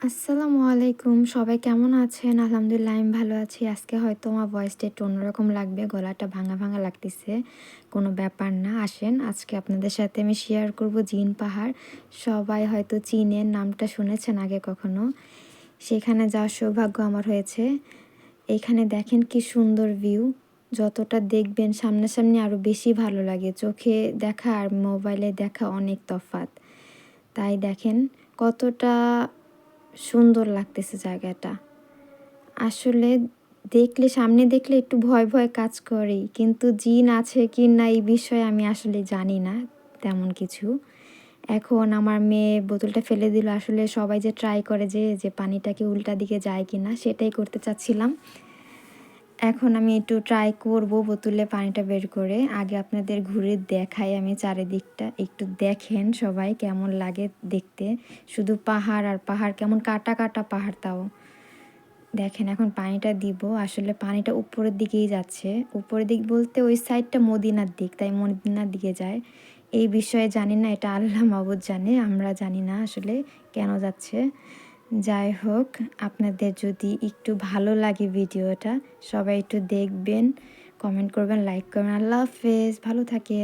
আসসালামু আলাইকুম। সবাই কেমন আছেন? আলহামদুলিল্লাহ আমি ভালো আছি। আজকে হয়তো আমার ভয়েসটা একটু অন্যরকম লাগবে। গলাটা ভাঙা, ভাঙা লাগতেছে। কোনো ব্যাপার না। আসেন আজকে আপনাদের সাথে আমি শেয়ার করব জিন পাহাড়। সবাই হয়তো চিনেন, নামটা শুনেছেন আগে কখনো। সেখানে যাওয়ার সৌভাগ্য আমার হয়েছে। এখানে দেখেন কি সুন্দর ভিউ। যতটা দেখবেন সামনাসামনি আরও বেশি ভালো লাগে। চোখে দেখা আর মোবাইলে দেখা অনেক তফাৎ। তাই দেখেন কতটা সুন্দর লাগতেছে জায়গাটা। আসলে সামনে দেখলে একটু ভয়, ভয় কাজ করেই। কিন্তু জিন আছে কি না এই বিষয়ে আমি আসলে জানি না তেমন কিছু। এখন আমার মেয়ে বোতলটা ফেলে দিল। আসলে সবাই যে ট্রাই করে যে পানিটা কি উল্টা দিকে যায় কিনা সেটাই করতে চাচ্ছিলাম। এখন আমি একটু ট্রাই করব বোতলে পানিটা বের করে। আগে আপনাদের ঘুরে দেখাই আমি চারিদিকটা। একটু দেখেন সবাই কেমন লাগে দেখতে। শুধু পাহাড় আর পাহাড়, কেমন কাটা, কাটা পাহাড় তাও। দেখেন এখন পানিটা দিব। আসলে পানিটা উপরের দিকেই যাচ্ছে। উপরের দিক বলতে ওই সাইডটা মদিনার দিক, তাই মদিনার দিকে যায়। এই বিষয়ে জানি না, এটা আল্লাহ মাবুদ জানে, আমরা জানি না আসলে কেন যাচ্ছে। যাই হোক, আপনাদের যদি একটু ভালো লাগে ভিডিওটা, সবাই একটু দেখবেন, কমেন্ট করবেন, লাইক করবেন। আল্লাহ হাফেজ, ভালো থাকেন।